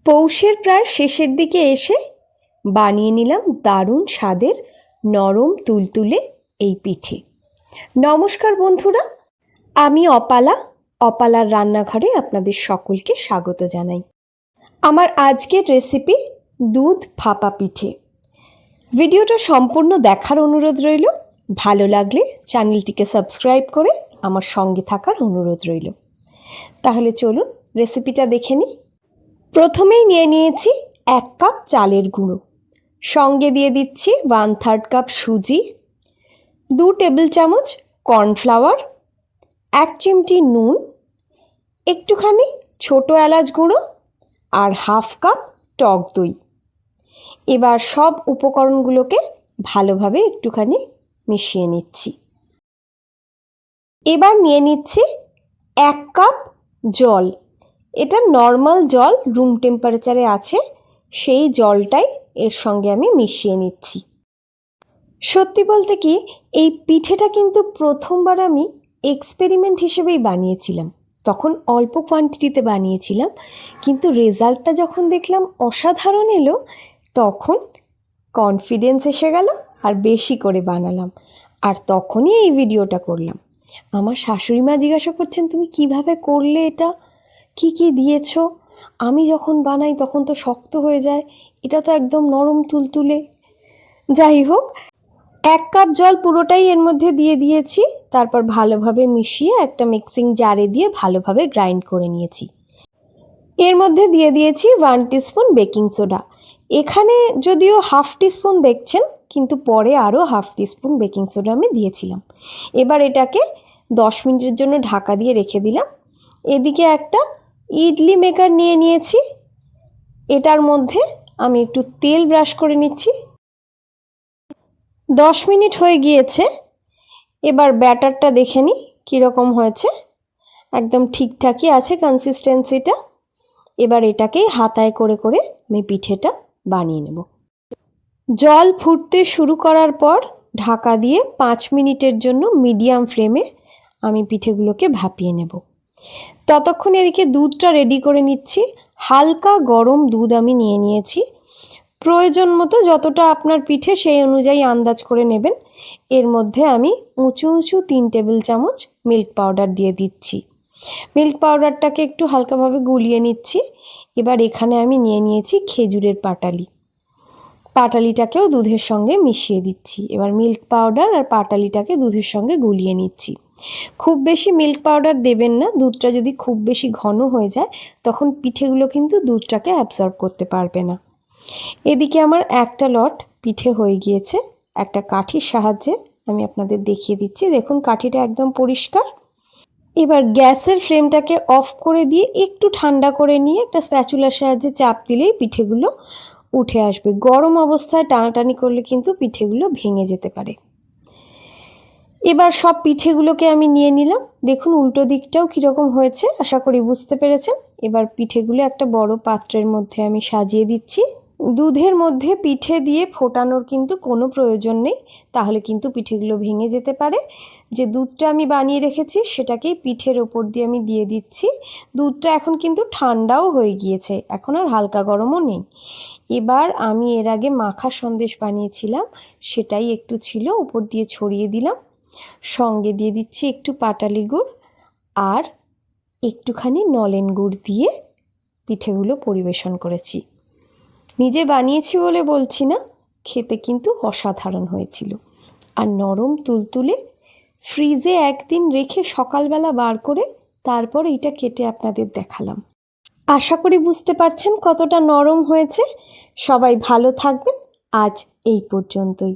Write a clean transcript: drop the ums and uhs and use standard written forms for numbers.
পৌষের প্রায় শেষের দিকে এসে বানিয়ে নিলাম দারুণ স্বাদের নরম তুলতুলে এই পিঠে। নমস্কার বন্ধুরা, আমি অপালার রান্নাঘরে আপনাদের সকলকে স্বাগত জানাই। আমার আজকের রেসিপি দুধ ভাপা পিঠে। ভিডিওটা সম্পূর্ণ দেখার অনুরোধ রইল। ভালো লাগলে চ্যানেলটিকে সাবস্ক্রাইব করে আমার সঙ্গে থাকার অনুরোধ রইল। তাহলে চলুন রেসিপিটা দেখে নিই। প্রথমেই নিয়ে নিয়েছি 1 কাপ চালের গুঁড়ো, সঙ্গে দিয়ে দিচ্ছি 1/3 কাপ সুজি, 2 টেবিল চামচ কর্নফ্লাওয়ার, 1 চিমটি নুন, একটুখানি ছোট এলাচ গুঁড়ো আর 1/2 কাপ টক দই। এবার সব উপকরণগুলোকে ভালোভাবে একটুখানি মিশিয়ে নিচ্ছি। এবার নিয়ে নিচ্ছি 1 কাপ জল। এটা নর্মাল জল, রুম টেম্পারেচারে আছে, সেই জলটাই এর সঙ্গে আমি মিশিয়ে নিচ্ছি। সত্যি বলতে কি, এই পিঠেটা কিন্তু প্রথমবার আমি এক্সপেরিমেন্ট হিসেবেই বানিয়েছিলাম। তখন অল্প কোয়ান্টিটিতে বানিয়েছিলাম, কিন্তু রেজাল্টটা যখন দেখলাম অসাধারণ এলো, তখন কনফিডেন্স এসে গেল আর বেশি করে বানালাম। আর তখনই এই ভিডিওটা করলাম। আমার শাশুড়ি মা জিজ্ঞাসা করছেন, তুমি কিভাবে করলে এটা, কি কি দিয়েছো? আমি যখন বানাই তখন তো শক্ত হয়ে যায়, এটা তো একদম নরম তুলতুলে। যাই হোক, 1 কাপ জল পুরোটাই এর মধ্যে দিয়ে দিয়েছি। তারপর ভালোভাবে মিশিয়ে একটা মিক্সিং জারে দিয়ে ভালোভাবে গ্রাইন্ড করে নিয়েছি। এর মধ্যে দিয়ে দিয়েছি 1 টিস্পুন বেকিং সোডা। এখানে যদিও 1/2 টিস্পুন দেখছেন, কিন্তু পরে আরও 1/2 টিস্পুন বেকিং সোডা আমি দিয়েছিলাম। এবার এটাকে 10 মিনিটের জন্য ঢাকা দিয়ে রেখে দিলাম। এদিকে একটা ইডলি মেকার নিয়ে নিয়েছি, এটার মধ্যে আমি একটু তেল ব্রাশ করে নিচ্ছি। 10 মিনিট হয়ে গিয়েছে। এবার ব্যাটারটা দেখে নিই কীরকম হয়েছে। একদম ঠিকঠাকই আছে কনসিস্টেন্সিটা। এবার এটাকেই হাতায় করে করে আমি পিঠেটা বানিয়ে নেব। জল ফুটতে শুরু করার পর ঢাকা দিয়ে 5 মিনিটের জন্য মিডিয়াম ফ্লেমে আমি পিঠেগুলোকে ভাপিয়ে নেব। ততক্ষণ এদিকে দুধটা রেডি করে নিচ্ছি। হালকা গরম দুধ আমি নিয়ে নিয়েছি। প্রয়োজন মতো যতটা আপনার পিঠে সেই অনুযায়ী আন্দাজ করে নেবেন। এর মধ্যে আমি উঁচু 3 টেবিল চামচ মিল্ক পাউডার দিয়ে দিচ্ছি। মিল্ক পাউডারটাকে একটু হালকাভাবে গুলিয়ে নিচ্ছি। এবার এখানে আমি নিয়ে নিয়েছি খেজুরের পাটালিটাকেও দুধের সঙ্গে মিশিয়ে দিচ্ছি। এবার মিল্ক পাউডার আর পাটালিটাকে দুধের সঙ্গে গুলিয়ে নিচ্ছি। খুব বেশি মিল্ক পাউডার দেবেন না, দুধটা যদি খুব বেশি ঘন হয়ে যায় তখন পিঠেগুলো কিন্তু দুধটাকে অ্যাবসর্ব করতে পারবে না। এদিকে আমার একটা লট পিঠে হয়ে গিয়েছে। একটা কাঠির সাহায্যে আমি আপনাদের দেখিয়ে দিচ্ছি। দেখুন কাঠিটা একদম পরিষ্কার। এবার গ্যাসের ফ্লেমটাকে অফ করে দিয়ে একটু ঠান্ডা করে নিয়ে একটা স্প্যাচুলার সাহায্যে চাপ দিলেই পিঠেগুলো উঠে আসবে। গরম অবস্থায় টানাটানি করলে কিন্তু পিঠেগুলো ভেঙে যেতে পারে। এবার সব পিঠেগুলোকে আমি নিয়ে নিলাম। দেখুন উল্টো দিকটাও কীরকম হয়েছে, আশা করি বুঝতে পেরেছেন। এবার পিঠেগুলো একটা বড় পাত্রের মধ্যে আমি সাজিয়ে দিচ্ছি। দুধের মধ্যে পিঠে দিয়ে ফোটানোর কিন্তু কোনো প্রয়োজন নেই, তাহলে কিন্তু পিঠেগুলো ভেঙে যেতে পারে। যে দুধটা আমি বানিয়ে রেখেছি সেটাকেই পিঠের ওপর দিয়ে আমি দিয়ে দিচ্ছি। দুধটা এখন কিন্তু ঠান্ডাও হয়ে গিয়েছে, এখন আর হালকা গরমও নেই। এবার আমি এর আগে মাখা সন্দেশ বানিয়েছিলাম, সেটাই একটু ছিল, উপর দিয়ে ছড়িয়ে দিলাম। সঙ্গে দিয়ে দিচ্ছি একটু পাটালি গুড় আর একটুখানি নলেন গুড় দিয়ে পিঠেগুলো পরিবেশন করেছি। নিজে বানিয়েছি বলে বলছি না, খেতে কিন্তু অসাধারণ হয়েছিল। আর নরম তুলতুলে। ফ্রিজে একদিন রেখে সকালবেলা বার করে তারপর এটা কেটে আপনাদের দেখালাম। আশা করি বুঝতে পারছেন কতটা নরম হয়েছে। সবাই ভালো থাকবেন। আজ এই পর্যন্তই।